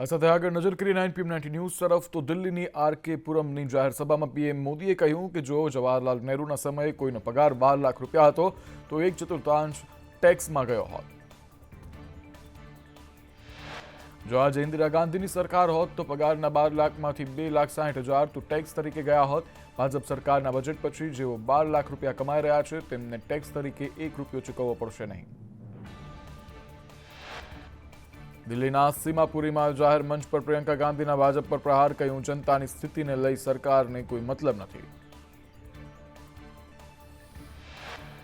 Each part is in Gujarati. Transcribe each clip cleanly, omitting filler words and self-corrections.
આ સાથે આગળ નજર કરી 9 PM 90 ન્યૂઝ તરફ તો દિલ્હીની આરકે પુરમની જાહેર સભામાં પીએમ મોદીએ કહ્યું કે જો જવાહરલાલ નહેરુના સમયે કોઈનો પગાર 12 લાખ રૂપિયા હતો તો 1/4 ટેક્સમાં ગયો હોત। જો આજે ઇન્દિરા ગાંધીની સરકાર હોત તો પગારના 12 લાખમાંથી 2,60,000 તો ટેક્સ તરીકે ગયા હોત। ભાજપ સરકારના બજેટ પછી જેઓ 12 લાખ રૂપિયા કમાઈ રહ્યા છે તેમને ટેક્સ તરીકે 1 રૂપિયો ચૂકવવો પડશે નહીં। દિલ્હીના સીમાપુરીમાં જાહેર મંચ પર પ્રિયંકા ગાંધીના ભાજપ પર પ્રહાર, કહ્યું જનતાની સ્થિતિને લઈ સરકારને કોઈ મતલબ નથી।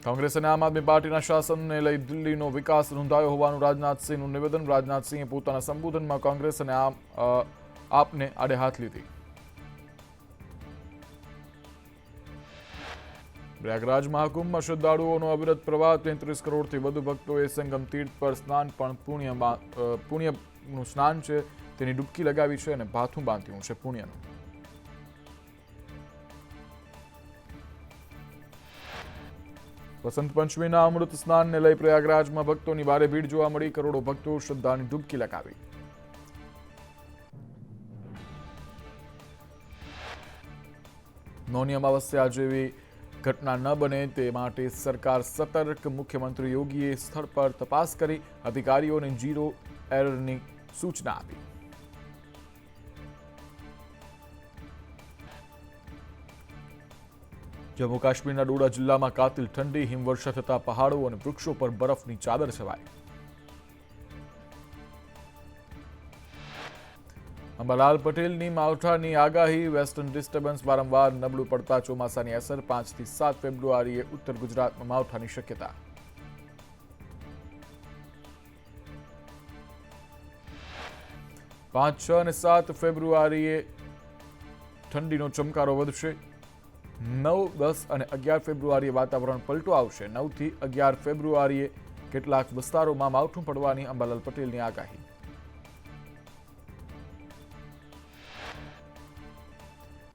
કોંગ્રેસ અને આમ આદમી પાર્ટીના શાસનને લઈ દિલ્હીનો વિકાસ રૂંધાયો હોવાનું રાજનાથસિંહનું નિવેદન। રાજનાથસિંહે પોતાના સંબોધનમાં કોંગ્રેસ અને આપને આડે હાથ લીધી। પ્રયાગરાજ મહાકુંભમાં શ્રદ્ધાળુઓનો અવિરત પ્રવાહ, 33 કરોડથી વધુ ભક્તોએ સંગમ તીર્થ પર સ્નાન પણ પુણ્યનું સ્નાન છે તેની ડૂબકી લગાવી છે અને ભાથું બાંધ્યું છે પુણ્યનું। વસંત પંચમીના અમૃત સ્નાનને લઈ પ્રયાગરાજમાં ભક્તોની ભારે ભીડ જોવા મળી। કરોડો ભક્તો શ્રદ્ધાની ડૂબકી લગાવી। મૌની અમાવસ્યા જેવી ઘટના ન બને તે માટે સરકાર સતર્ક। મુખ્યમંત્રી યોગીએ સ્થળ પર તપાસ કરી અધિકારીઓને ઝીરો એરરની સૂચના આપી। જમ્મુ કાશ્મીરના ડોડા જિલ્લામાં કાતિલ ઠંડી, હિમવર્ષા થતા પહાડો અને વૃક્ષો પર બરફની ચાદર છવાઈ। અંબાલાલ પટેલની માવઠાની આગાહી, વેસ્ટર્ન ડિસ્ટર્બન્સ વારંવાર નબળું પડતા ચોમાસાની અસર, 5 થી 7 ફેબ્રુઆરીએ ઉત્તર ગુજરાતમાં માવઠાની શક્યતા। 5, 6 અને 7 ફેબ્રુઆરીએ ઠંડીનો ચમકારો વધશે। 9, 10 અને 11 ફેબ્રુઆરીએ વાતાવરણ પલટો આવશે। 9 થી 11 ફેબ્રુઆરીએ કેટલાક વિસ્તારોમાં માવઠું પડવાની અંબાલાલ પટેલની આગાહી।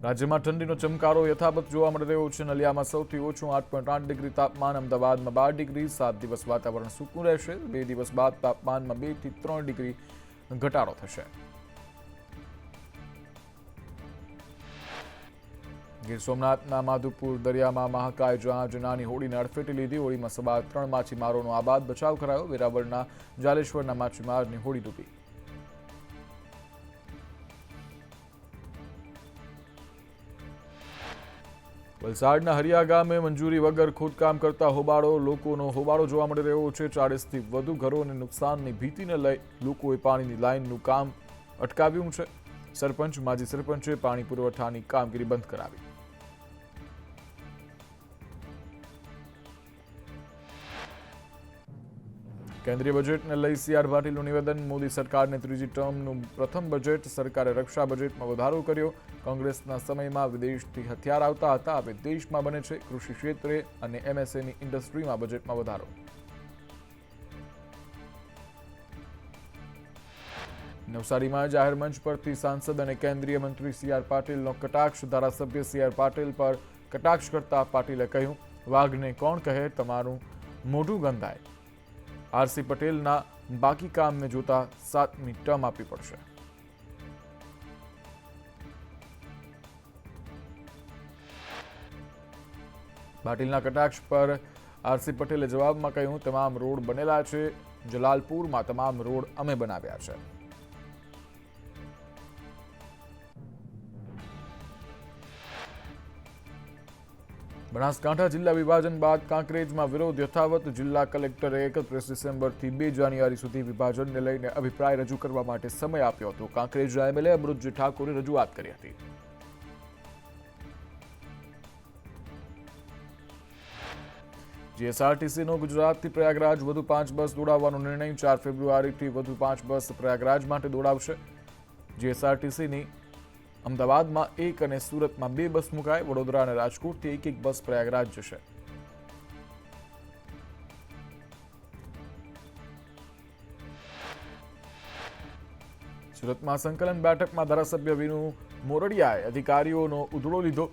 રાજ્યમાં ઠંડીનો ચમકારો યથાવત જોવા મળી રહ્યો છે। નલિયામાં સૌથી ઓછું 8.8 ડિગ્રી તાપમાન, અમદાવાદમાં 12 ડિગ્રી। 7 દિવસ વાતાવરણ સૂકું રહેશે। 2 દિવસ બાદ તાપમાનમાં 2 થી 3 ડિગ્રી ઘટાડો થશે। ગીર સોમનાથના માધુપુર દરિયામાં મહાકાય જહાજ નાની હોડીને અડફેટે લીધી। હોડીમાં સવાર 3 માછીમારોનો આબાદ બચાવ કરાયો। વેરાવળના જાલેશ્વરના માછીમારની હોડી ડૂબી। વલસાડના હરિયા ગામે મંજૂરી વગર ખોદકામ કરતા હોબાળો, લોકોનો હોબાળો જોવા મળી રહ્યો છે। 40 થી વધુ ઘરોને નુકસાનની ભીતિને લઈ લોકોએ પાણીની લાઇનનું કામ અટકાવ્યું છે। સરપંચ, માજી સરપંચે પાણી પુરવઠાની કામગીરી બંધ કરાવી। કેન્દ્રીય બજેટને લઈ CR પાટીલનું નિવેદન, મોદી સરકારને ત્રીજી ટર્મનું પ્રથમ બજેટ, સરકારે રક્ષા બજેટમાં વધારો કર્યો। કોંગ્રેસના સમયમાં વિદેશથી હથિયાર આવતા હતા, હવે દેશમાં બને છે। કૃષિ ક્ષેત્રે અને MSME ઇન્ડસ્ટ્રીમાં બજેટમાં વધારો। નવસારીમાં જાહેર મંચ પરથી સાંસદ અને કેન્દ્રીય મંત્રી CR પાટીલનો કટાક્ષ, ધારાસભ્ય CR પાટીલ પર કટાક્ષ કરતા પાટીલે કહ્યું, વાઘને કોણ કહે, તમારું મોઢું ગંધાય। RC પટેલના બાકી કામને જોતા 7મી ટર્મ આપવી પડશે। પાટીલના કટાક્ષ પર RC પટેલે જવાબમાં કહ્યું, તમામ રોડ બનેલા છે, જલાલપુરમાં તમામ રોડ અમે બનાવ્યા છે। બનાસકાંઠા જિલ્લા વિભાજન બાદ કાંકરેજમાં વિરોધ યથાવત। જિલ્લા કલેક્ટરે 31 ડિસેમ્બરથી 2 જાન્યુઆરી સુધી વિભાજનને લઈને અભિપ્રાય રજૂ કરવા માટે સમય આપ્યો હતો। કાંકરેજના MLA અમૃતજી ઠાકોરે રજૂઆત કરી હતી। GSRTCનો ગુજરાતથી પ્રયાગરાજ વધુ 5 બસ દોડાવવાનો નિર્ણય, 4 ફેબ્રુઆરીથી વધુ 5 બસ પ્રયાગરાજ માટે દોડાવશે। GSRTCની અમદાવાદમાં 1 અને સુરતમાં 2 બસ મુકાય। વડોદરા અને રાજકોટથી 1 બસ પ્રયાગરાજ જશે। સુરતમાં સંકલન બેઠકમાં ધારાસભ્ય વિનુ મોરડિયાએ અધિકારીઓનો ઉધડો લીધો।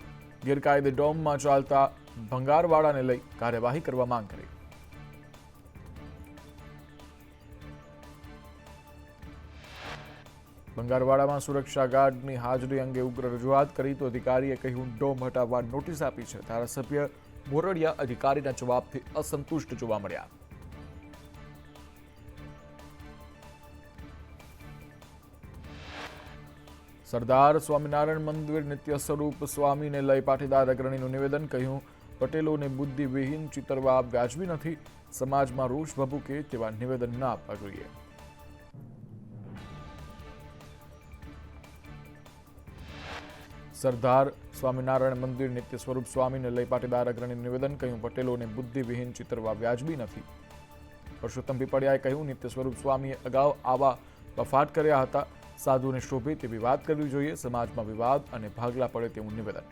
ગેરકાયદે ડોમમાં ચાલતા ભંગારવાડાને લઈ કાર્યવાહી કરવા માંગ કરી। બંગારવાડામાં સુરક્ષા ગાર્ડની હાજરી અંગે ઉગ્ર રજૂઆત કરી તો અધિકારીએ કહ્યું ડોમ હટાવવા નોટિસ આપી છે. ધારાસભ્ય મોરડિયા અધિકારીના જવાબથી અસંતુષ્ટ જોવા મળ્યા. સરદાર સ્વામિનારાયણ મંદિર નિત્ય સ્વરૂપ સ્વામીને લઈ પાટીદાર અગ્રણીનું નિવેદન. કહ્યું પટેલોને બુદ્ધિવિહીન ચિતરવા વ્યાજબી નથી. સમાજમાં રોષ ભભૂકે તેવા નિવેદન ન આપવા જોઈએ. સરદાર સ્વામિનારાયણ મંદિર નિત્ય સ્વરૂપ સ્વામીને લઈ પાટીદાર અગ્રણીનું નિવેદન. કહ્યું પટેલોને બુદ્ધિવિહીન ચિતરવા વ્યાજબી નથી. પરસોત્તમ પીપળિયાએ કહ્યું નિત્ય સ્વરૂપ સ્વામીએ અગાઉ આવા બફાટ કર્યા હતા. સાધુને શોભે તેવી વાત કરવી જોઈએ. સમાજમાં વિવાદ અને ભાગલા પડે તેવું નિવેદન.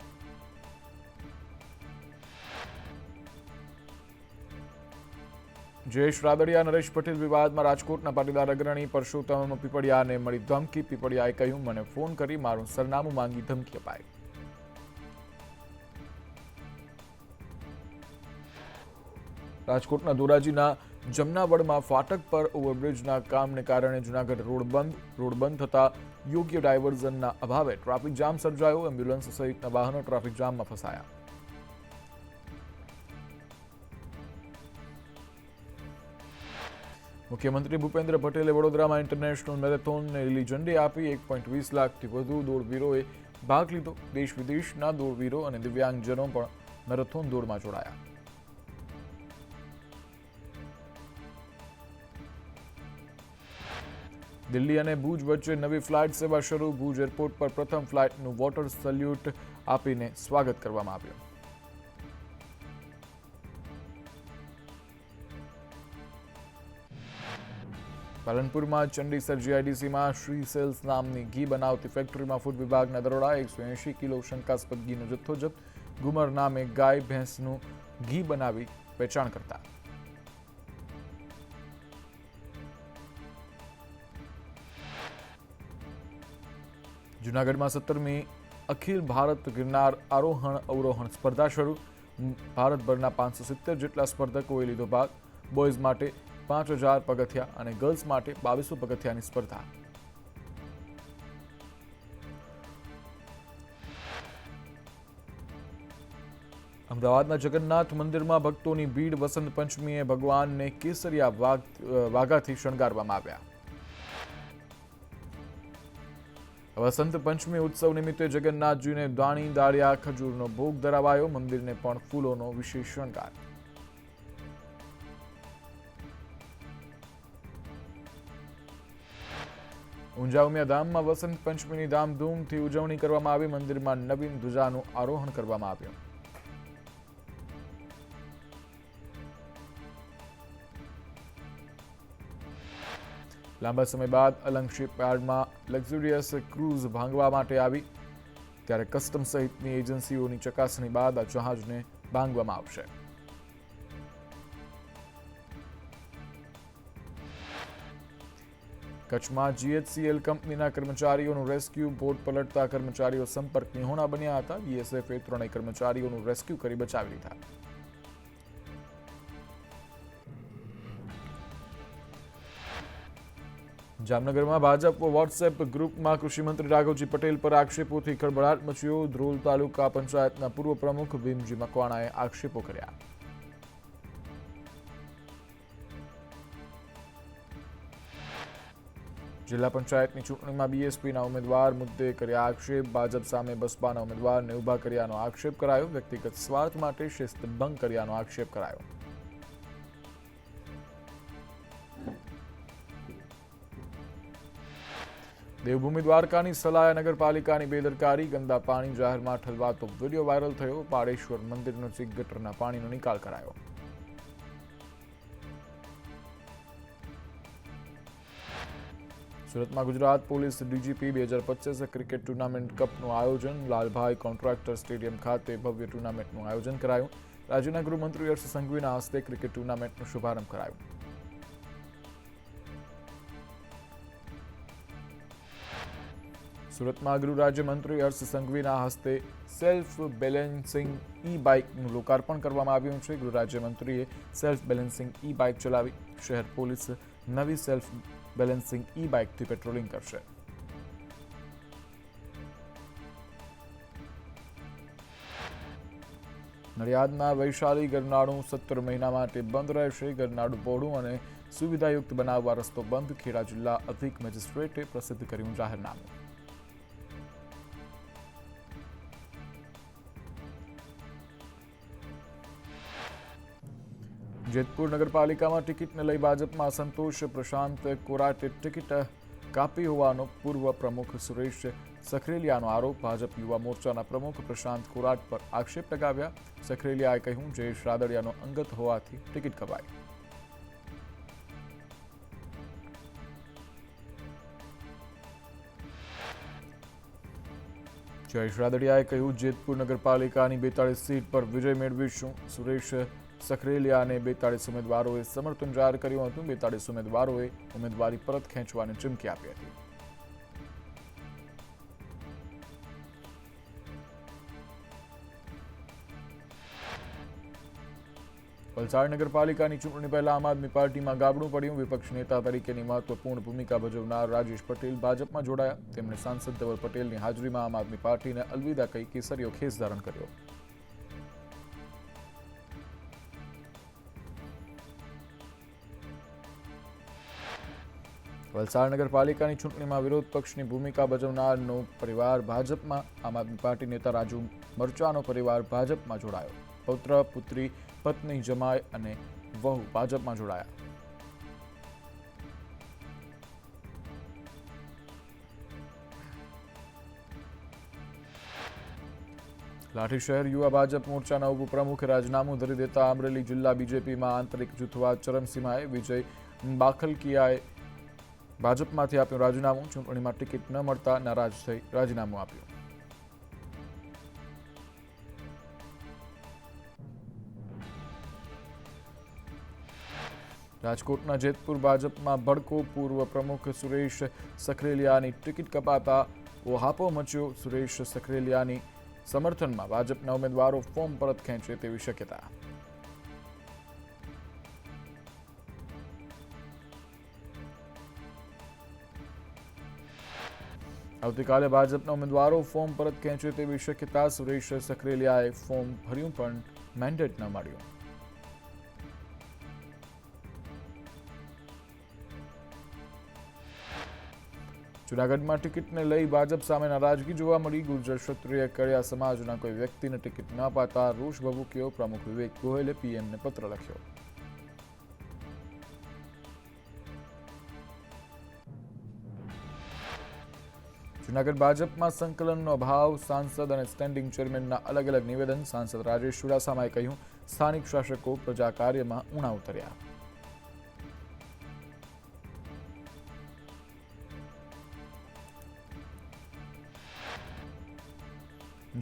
જયેશ રાદડિયા નરેશ પટેલ વિવાદમાં રાજકોટના પાટીદાર અગ્રણી પરસોત્તમ પીપળિયાને મળી ધમકી. પીપળિયાએ કહ્યું મને ફોન કરી મારું સરનામું માંગી ધમકી અપાઈ. રાજકોટના ધોરાજીના જમનાવડમાં ફાટક પર ઓવરબ્રિજના કામને કારણે જૂનાગઢ રોડ બંધ થતા યોગ્ય ડાયવર્ઝનના અભાવે ટ્રાફિક જામ સર્જાયો. એમ્બ્યુલન્સ સહિતના વાહનો ટ્રાફિક જામમાં ફસાયા. મુખ્યમંત્રી ભૂપેન્દ્ર પટેલે વડોદરામાં ઇન્ટરનેશનલ મેરેથોનને લીલી ઝંડી આપી. 1.20 લાખથી વધુ દોડવીરોએ ભાગ લીધો. દેશ વિદેશના દોડવીરો અને દિવ્યાંગજનો પણ મેરેથોન દોડમાં જોડાયા. દિલ્હી અને ભુજ વચ્ચે નવી ફ્લાઇટ સેવા શરૂ. ભુજ એરપોર્ટ પર પ્રથમ ફ્લાઇટનું વોટર સલ્યુટ આપીને સ્વાગત કરવામાં આવ્યું. પાલનપુરમાં ચંડીસર જીઆઈડીસીમાં શ્રી સેલ્સ નામની ઘી બનાવતી ફેક્ટરીમાં ફૂડ વિભાગના દરોડા. 180 કિલો શંકાસ્પદ ઘીનો જથ્થો જપ્ત. ગુમર નામે ગાય ભેંસનું ઘી બનાવી વેચાણ કરતા. જૂનાગઢમાં 17મી અખિલ ભારત ગિરનાર આરોહણ અવરોહણ સ્પર્ધા શરૂ. ભારતભરના 570 જેટલા સ્પર્ધકોએ લીધો ભાગ. બોયઝ માટે 5000 પગથિયા અને ગર્લ્સ માટે 2200 પગથિયાની સ્પર્ધા. અમદાવાદના જગન્નાથ મંદિરમાં ભક્તોની ભીડ. વસંત પંચમીએ ભગવાનને કેસરિયા વાઘાથી શણગારવામાં આવ્યા. વસંત પંચમી ઉત્સવ નિમિત્તે જગન્નાથજીને દાણી દાળિયા ખજૂરનો ભોગ ધરાવાયો. મંદિરને પણ ફૂલોનો વિશેષ શણગાર. ઊંઝા ઉમિયાધામમાં વસંત પંચમીની ધામધૂમથી ઉજવણી કરવામાં આવી. મંદિરમાં નવીન ધ્વજાનું આરોહણ કરવામાં આવ્યું. લાંબા સમય બાદ અલંગ શિપયાર્ડમાં લક્ઝુરિયસ ક્રૂઝ ભાંગવા માટે આવી. ત્યારે કસ્ટમ સહિતની એજન્સીઓની ચકાસણી બાદ આ જહાજને ભાંગવામાં આવશે. કચ્છમાં જીએચસીએલ કંપનીના કર્મચારીઓનું રેસ્ક્યુ. બોટ પલટતા કર્મચારીઓ સંપર્ક વિહોણા બન્યા હતા. બીએસએફે 3 કર્મચારીઓનું રેસ્ક્યુ કરી બચાવી લીધા. જામનગરમાં ભાજપ વોટ્સએપ ગ્રુપમાં કૃષિમંત્રી રાઘવજી પટેલ પર આક્ષેપોથી ખળભળાટ મચ્યો. ધ્રોલ તાલુકા પંચાયતના પૂર્વ પ્રમુખ ભીમજી મકવાણાએ આક્ષેપો કર્યા. જિલ્લા પંચાયતની ચૂંટણીમાં બીએસપીના ઉમેદવાર મુદ્દે કર્યા આક્ષેપ. ભાજપ સામે બસપાના ઉમેદવારને ઊભા કર્યાનો આક્ષેપ કરાયો. વ્યક્તિગત સ્વાર્થ માટે શિસ્તભંગ કર્યાનો આક્ષેપ કરાયો. દેવભૂમિ દ્વારકાની સલાયા નગરપાલિકાની બેદરકારી. ગંદા પાણી જાહેરમાં ઠલવાતો વિડીયો વાયરલ થયો. પાડેશ્વર મંદિર નજીક ગટરના પાણીનો નિકાલ કરાયો. સુરતમાં Gujarat police DGP 2025 cricket tournament કપનું આયોજન. લાલભાઈ કોન્ટ્રાક્ટર સ્ટેડિયમ ખાતે ભવ્ય ટુર્નામેન્ટનું આયોજન કરાયું. રાજ્યના ગૃહમંત્રી હર્ષ સંઘવીના હસ્તે ક્રિકેટ ટુર્નામેન્ટનો શુભારંભ કરાયો. સુરતમાં ગૃહ રાજ્યમંત્રી હર્ષ સંઘવીના હસ્તે સેલ્ફ બેલેન્સિંગ ઈ બાઇકનું લોકાર્પણ કરવામાં આવ્યું છે. ગૃહ રાજ્યમંત્રીએ સેલ્ફ બેલેન્સિંગ ઈ બાઇક ચલાવી. શહેર પોલીસ નવી સેલ્ફ બેલેન્સિંગ ઈ બાઇકથી પેટ્રોલિંગ કરશે. નડિયાદના વૈશાલી ગરનાળું 17 મહિના માટે બંધ રહેશે. ગરનાળું પહોળું અને સુવિધાયુક્ત બનાવવા રસ્તો બંધ. ખેડા જિલ્લા અધિક મેજિસ્ટ્રેટે પ્રસિદ્ધ કર્યું જાહેરનામું. જેતપુર નગરપાલિકામાં ટિકિટને લઈ ભાજપમાં અસંતોષ. પ્રશાંત કોરાટે ટિકિટ કાપી હોવાનો પૂર્વ પ્રમુખ સુરેશ સખરેલિયાનો આરોપ. ભાજપ યુવા મોરચાના પ્રમુખ પ્રશાંત કોરાટ પર આક્ષેપ લગાવ્યા. સખરેલિયાએ કહ્યું, જયેશ રાદડિયાનો અંગત હોવાથી ટિકિટ કપાઈ. જયેશ રાદડિયાએ કહ્યું, જેતપુર નગરપાલિકાની 42 સીટ પર વિજય મેળવીશું. સુરેશ સખરેલિયાને 42 ઉમેદવારોએ સમર્થન જાહેર કર્યું હતું. 42 ઉમેદવારોએ ઉમેદવારી પરત ખેંચવાની ચીમકી આપી હતી. વલસાડ નગરપાલિકાની ચૂંટણી પહેલા આમ આદમી પાર્ટીમાં ગાબડું પડ્યું. વિપક્ષ નેતા તરીકેની મહત્વપૂર્ણ ભૂમિકા ભજવનાર રાજેશ પટેલ ભાજપમાં જોડાયા. તેમણે સાંસદ ધવલ પટેલની હાજરીમાં આમ આદમી પાર્ટીને અલવિદા કહી કેસરીયો ખેસ ધારણ કર્યો. વલસાડ નગરપાલિકાની ચૂંટણીમાં વિરોધ પક્ષની ભૂમિકા ભજવનારનો પરિવાર ભાજપમાં. આમ આદમી પાર્ટી નેતા રાજુ મરચાનો પરિવાર ભાજપમાં જોડાયો. પૌત્ર, પુત્રી, પત્ની, જમાઈ અને વહુ ભાજપમાં જોડાયા. લાઠી શહેર યુવા ભાજપ મોરચાના ઉપપ્રમુખ રાજીનામું ધરી દેતા અમરેલી જિલ્લા બીજેપીમાં આંતરિક જૂથવાદ ચરમસીમાએ. વિજય બાખલકિયાએ ભાજપમાંથી આપ્યું રાજીનામું. ચૂંટણીમાં ટિકિટ ન મળતા નારાજ થઈ રાજીનામું આપ્યું. રાજકોટના જેતપુર ભાજપમાં ભડકો. પૂર્વ પ્રમુખ સુરેશ સખરેલિયાની ટિકિટ કપાતા ઓહાપો મચ્યો. સુરેશ સખરેલિયાની સમર્થનમાં ભાજપના ઉમેદવારો ફોર્મ પરત ખેંચે તેવી શક્યતા. આવતીકાલે ભાજપના ઉમેદવારો ફોર્મ પરત ખેંચે તેવી શક્યતા. સુરેશ સખરેલિયાએ ફોર્મ ભર્યું પણ મેન્ડેટ ન મળ્યું. જૂનાગઢમાં ટિકિટને લઈ ભાજપ સામે નારાજગી જોવા મળી. ગુર્જર ક્ષત્રિય કડિયા સમાજના કોઈ વ્યક્તિને ટિકિટ ન અપાતા રોષ ભભૂક્યો. પ્રમુખ વિવેક ગોહિલે પીએમને પત્ર લખ્યો. જૂનાગઢ ભાજપમાં સંકલનનો અભાવ. સાંસદ અને સ્ટેન્ડિંગ ચેરમેનના અલગ અલગ નિવેદન. સાંસદ રાજેશ ચુડાસમાએ કહ્યું, સ્થાનિક શાસકો પ્રજા કાર્યમાં ઊણા ઉતર્યા.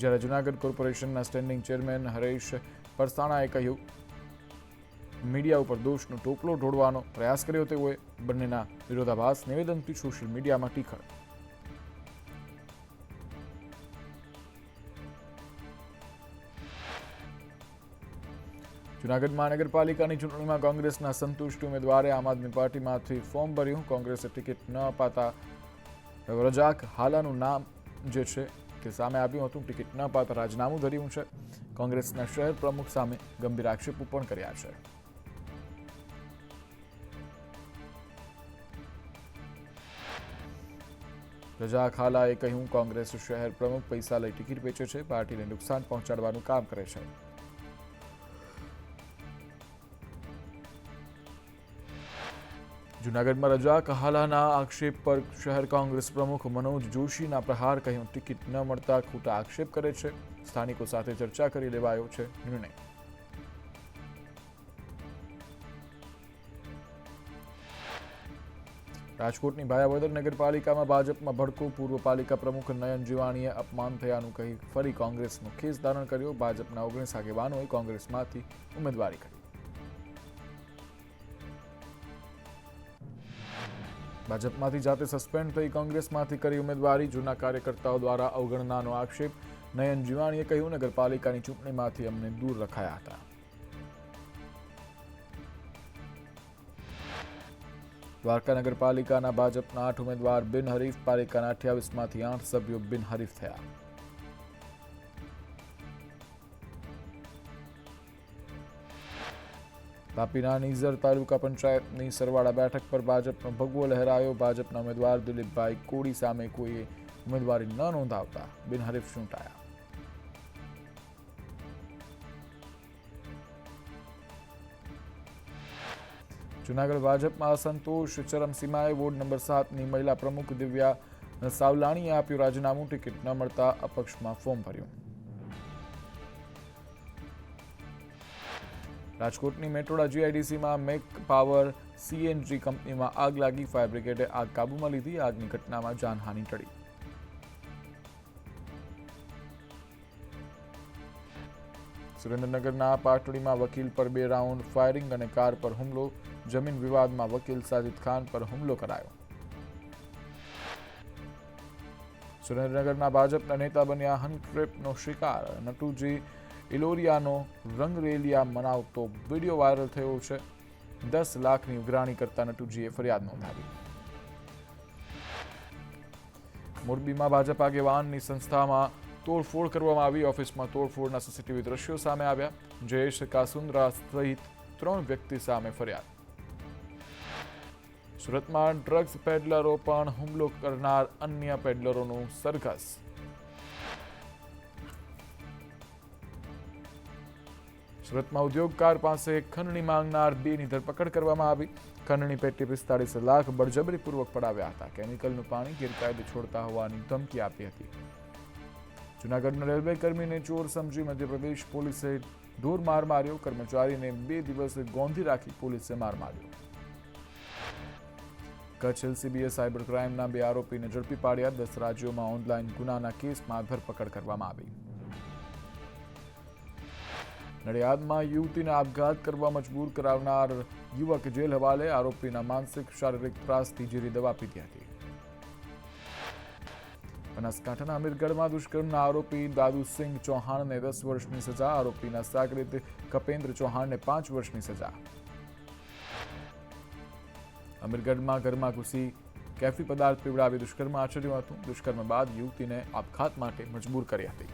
જ્યારે જૂનાગઢ કોર્પોરેશનના સ્ટેન્ડિંગ ચેરમેન હરેશ પરસાણાએ કહ્યું, મીડિયા ઉપર દોષનો ટોપલો ઢોળવાનો પ્રયાસ કર્યો તેઓએ. બંનેના વિરોધાભાસ નિવેદનથી સોશિયલ મીડિયામાં ટીખળ. જૂનાગઢ મહાનગરપાલિકાની ચૂંટણીમાં કોંગ્રેસના સંતુષ્ટ ઉમેદવારે આમ આદમી પાર્ટીમાંથી ફોર્મ ભર્યું. કોંગ્રેસે ટિકિટ ન અપાતા રજાક હાલાનું નામ જે છે તે સામે આવ્યું હતું. ટિકિટ ન અપાતા રાજીનામું ધર્યું છે. કોંગ્રેસના શહેર પ્રમુખ સામે ગંભીર આક્ષેપો પણ કર્યા છે. રજાક હાલાએ કહ્યું, કોંગ્રેસ શહેર પ્રમુખ પૈસા લઈ ટિકિટ વેચે છે, પાર્ટીને નુકસાન પહોંચાડવાનું કામ કરે છે. જૂનાગઢમાં રજાક હાલાના આક્ષેપ પર શહેર કોંગ્રેસ પ્રમુખ મનોજ જોશીના પ્રહાર. કહ્યું, ટિકિટ ન મળતા ખોટા આક્ષેપ કરે છે. સ્થાનિકો સાથે ચર્ચા કરી લેવાયો છે નિર્ણય. રાજકોટની ભાયાવદર નગરપાલિકામાં ભાજપમાં ભડકો. પૂર્વ પાલિકા પ્રમુખ નયન જીવાણીએ અપમાન થયાનું કહી ફરી કોંગ્રેસનો ખેસ ધારણ કર્યો. ભાજપના 19 આગેવાનોએ કોંગ્રેસમાંથી ઉમેદવારી કરી. ભાજપમાંથી જાતે સસ્પેન્ડ થઈ કોંગ્રેસમાંથી કરી ઉમેદવારી. જૂના કાર્યકર્તાઓ દ્વારા અવગણનાનો આક્ષેપ. નયન જીવાણીએ કહ્યું, નગરપાલિકાની ચૂંટણીમાંથી અમને દૂર રખાયા હતા. દ્વારકા નગરપાલિકાના ભાજપના 8 ઉમેદવાર બિનહરીફ. પાલિકાના 28માંથી 8 સભ્યો બિનહરીફ થયા. તાપીના નીઝર તાલુકા પંચાયતની સરવાળા બેઠક પર ભાજપનો ભગવો લહેરાયો. ભાજપના ઉમેદવાર દિલીપભાઈ કોડી સામે કોઈએ ઉમેદવારી ન નોંધાવતા બિનહરીફ ચૂંટાયા. જૂનાગઢ ભાજપમાં અસંતોષ ચરમસીમાએ. વોર્ડ નંબર 7ની મહિલા પ્રમુખ દિવ્યા સાવલાણીએ આપ્યું રાજીનામું. ટિકિટ ન મળતા અપક્ષમાં ફોર્મ ભર્યું. રાજકોટની મેટ્રોડા જીઆઈડીસીમાં મેક પાવર સીએનજી કંપનીમાં આગ લાગી. ફાયર બ્રિગેડે આગ કાબૂમાં લીધી. આગની ઘટનામાં જાનહાનિ ટળી. સુરેન્દ્રનગરના પાટડીમાં વકીલ પર 2 રાઉન્ડ ફાયરિંગ અને કાર પર હુમલો. જમીન વિવાદમાં વકીલ સાજિદ ખાન પર હુમલો કરાયો. સુરેન્દ્રનગરના ભાજપના નેતા બન્યા હનીટ્રેપનો શિકાર. નટુજી ઇલોરિયાનો રંગરેલિયા મનાવતો વિડીયો વાયરલ થયો છે. 10 લાખની ઉઘરાણી કરતા નટુજીએ ફરિયાદ નોંધાવી. મોરબીમાં ભાજપ આગેવાનની સંસ્થામાં તોડફોડ કરવામાં આવી. ઓફિસમાં તોડફોડના સીસીટીવી દ્રશ્યો સામે આવ્યા. જયેશ કાસુંદ્રા સહિત 3 વ્યક્તિ સામે ફરિયાદ. સુરતમાં ડ્રગ્સ પેડલરો પણ હુમલો કરનાર અન્ય પેડલરોનું સરઘસ. સુરતમાં ઉદ્યોગકાર પાસે ખંડણી માંગનાર 2ની ધરપકડ કરવામાં આવી. ખંડણી પેટી 45 લાખ બળજબરીપૂર્વક પડાવ્યા હતા. કેમિકલનું પાણી ગેરકાયદે છોડતા હોવાની ધમકી આપી હતી. જૂનાગઢના રેલવે કર્મીને ચોર સમજી મધ્યપ્રદેશ પોલીસે ઢોર માર માર્યો. કર્મચારીને 2 દિવસ ગોંધી રાખી પોલીસે માર માર્યો. કચ્છ એલસીબીએ સાયબર ક્રાઇમના 2 આરોપીને ઝડપી પાડ્યા. 10 રાજ્યોમાં ઓનલાઈન ગુનાના કેસમાં ધરપકડ કરવામાં આવી. નડિયાદમાં યુવતીને આપઘાત કરવા મજબૂર કરાવનાર યુવક જેલ હવાલે. આરોપીના માનસિક શારીરિક ત્રાસથી ઝેરી દવા પીધી હતી. બનાસકાંઠાના અમીરગઢમાં દુષ્કર્મના આરોપી દાદુસિંહ ચૌહાણને 10 વર્ષની સજા. આરોપીના સાગરીત કપેન્દ્ર ચૌહાણને 5 વર્ષની સજા. અમીરગઢમાં ઘરમાં ઘૂસી કેફી પદાર્થ પીવડાવી દુષ્કર્મ આચર્યું હતું. દુષ્કર્મ બાદ યુવતીને આપઘાત માટે મજબૂર કરી હતી.